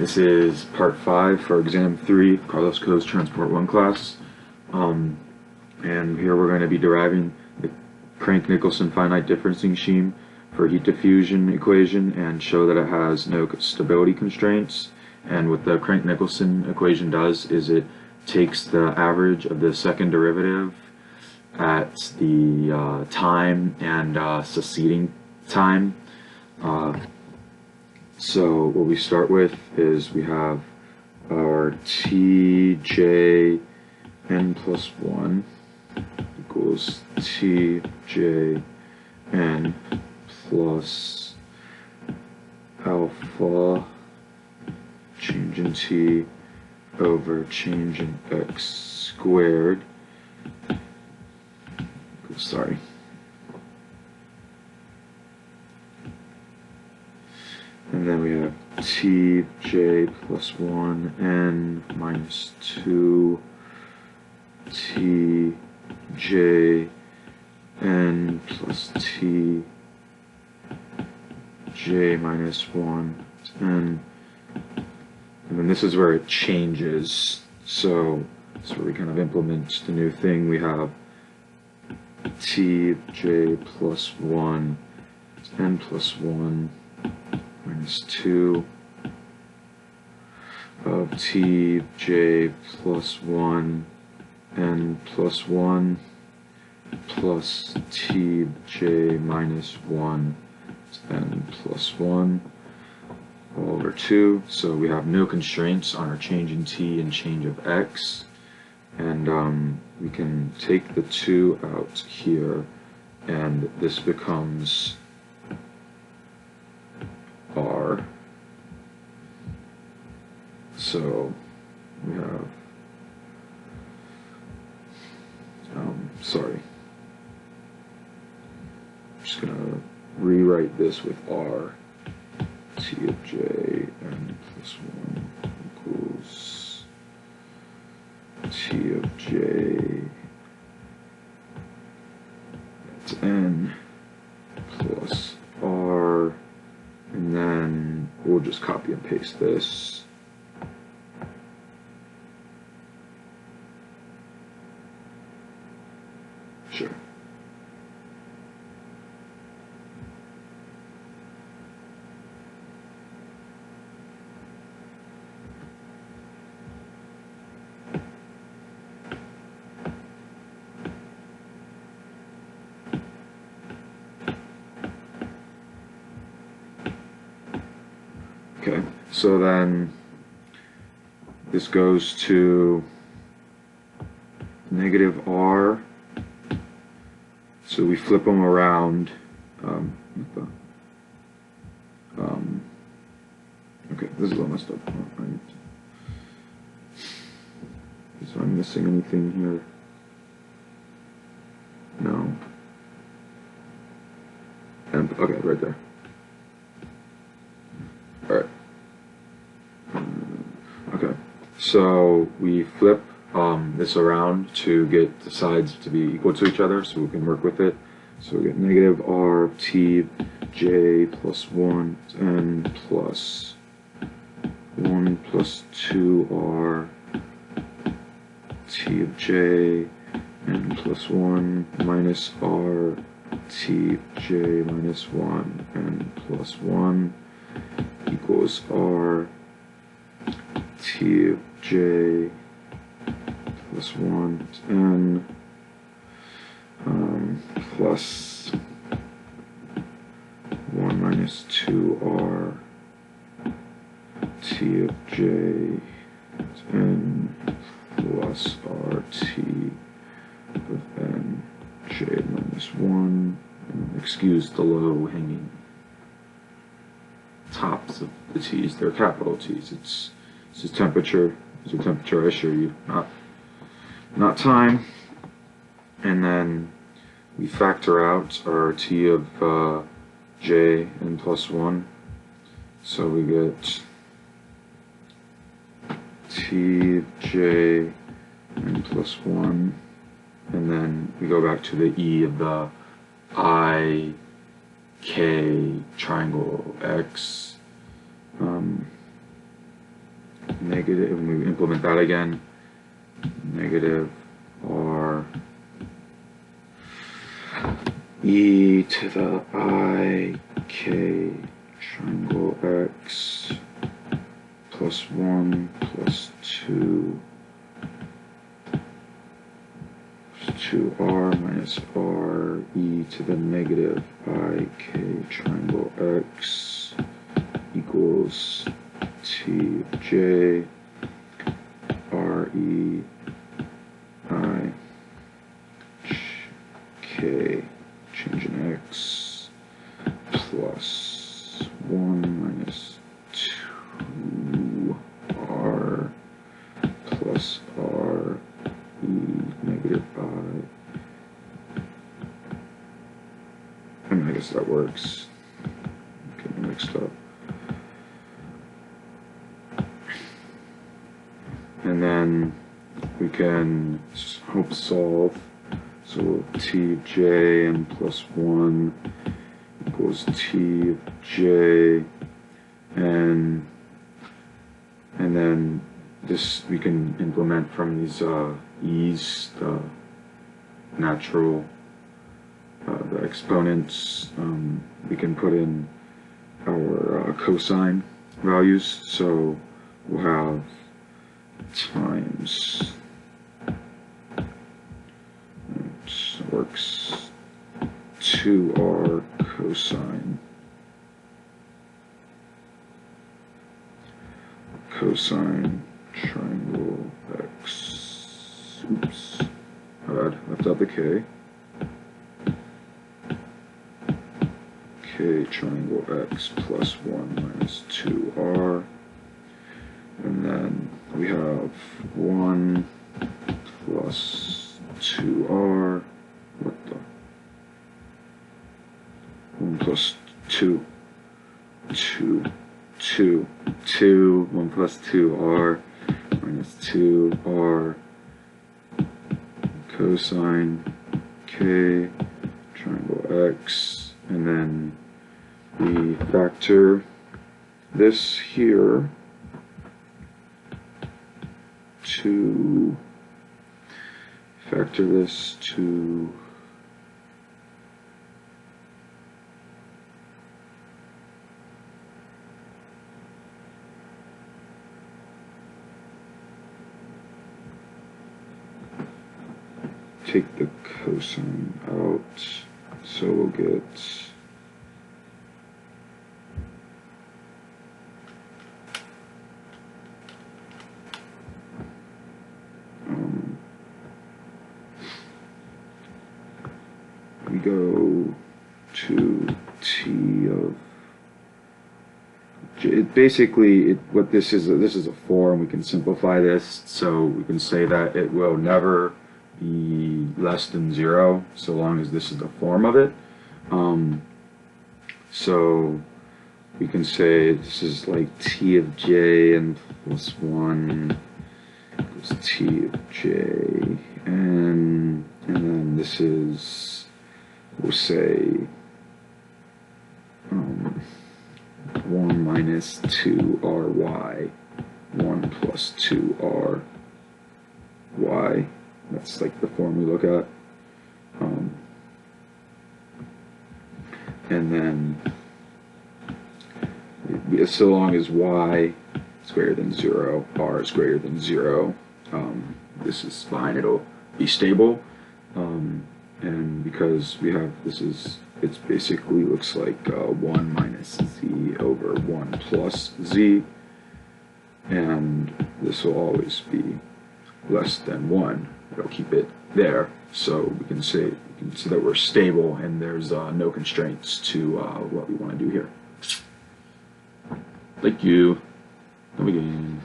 This is part 5 for exam 3, Carlos Coe's Transport 1 class. And here we're going to be deriving the Crank-Nicolson finite differencing scheme for heat diffusion equation and show that it has no stability constraints. And what the Crank-Nicolson equation does is it takes the average of the second derivative at the time and succeeding time. So what we start with is we have our tj n plus 1 equals tj n plus alpha change in t over change in x squared. Sorry. And then we have tj plus 1 n minus 2 tj n plus t j minus 1 n. And then this is where it changes. So that's where we kind of implement the new thing. We have tj plus 1 n plus 1 minus 2 of tj plus 1 n plus 1 plus tj minus 1 n plus 1 all over 2. So we have no constraints on our change in t and change of x, and we can take the 2 out here, and this becomes r. So we have sorry, I'm just gonna rewrite this with r. T of j n plus 1 equals t of j, that's n, plus r, and then we'll just copy and paste this. Sure. Okay, so then this goes to negative r, so we flip them around. Okay, this is all messed up. So I'm missing anything here? No. And okay, right there. Alright. Okay, so we flip this around to get the sides to be equal to each other so we can work with it. So we get negative r of t j plus 1 n plus 1 plus 2r t of j n plus 1 minus r t j minus 1 n plus 1 equals r t of j plus 1 n plus 1 minus 2r t of j n plus rt of n j minus 1. And excuse the low hanging tops of the t's. They're capital T's. It's a temperature. It's a temperature, I assure you, not time. And then we factor out our t of j n plus 1. So we get t of j n plus 1, and then we go back to the e of the I K triangle X, negative, and we implement that again, negative r e to the I k triangle x plus 1 plus 2 2r minus r e to the negative I k triangle x equals t of j r e I k change in x plus 1 minus 2r plus r e negative I mean, I guess that works. Getting mixed up. And then we can hope solve. So t of j n plus 1 equals t of j n, and then this we can implement from these e's, the natural, the exponents. We can put in our cosine values, so we'll have times, it works, 2r cosine triangle x, oops, my bad, left out the k, triangle x plus 1 minus 2r, and then we have 1 plus 2r, what the, 1 plus 2, 1 plus 2r minus 2r cosine k triangle x, and then we factor this here to take the cosine out, so we'll get we go to t of j. Basically, what this is a form. We can simplify this, so we can say that it will never be less than 0 so long as this is the form of it. So we can say this is like t of j n plus 1 equals t of j n, and then this is, we'll say 1 minus 2ry, 1 plus 2ry. That's like the form we look at. And then so long as y is greater than 0, r is greater than 0, this is fine, it'll be stable. And because we have, it's basically looks like 1 minus z over 1 plus z, and this will always be less than 1. It'll keep it there, so we can say that we're stable and there's no constraints to what we want to do here. Thank you. Come again.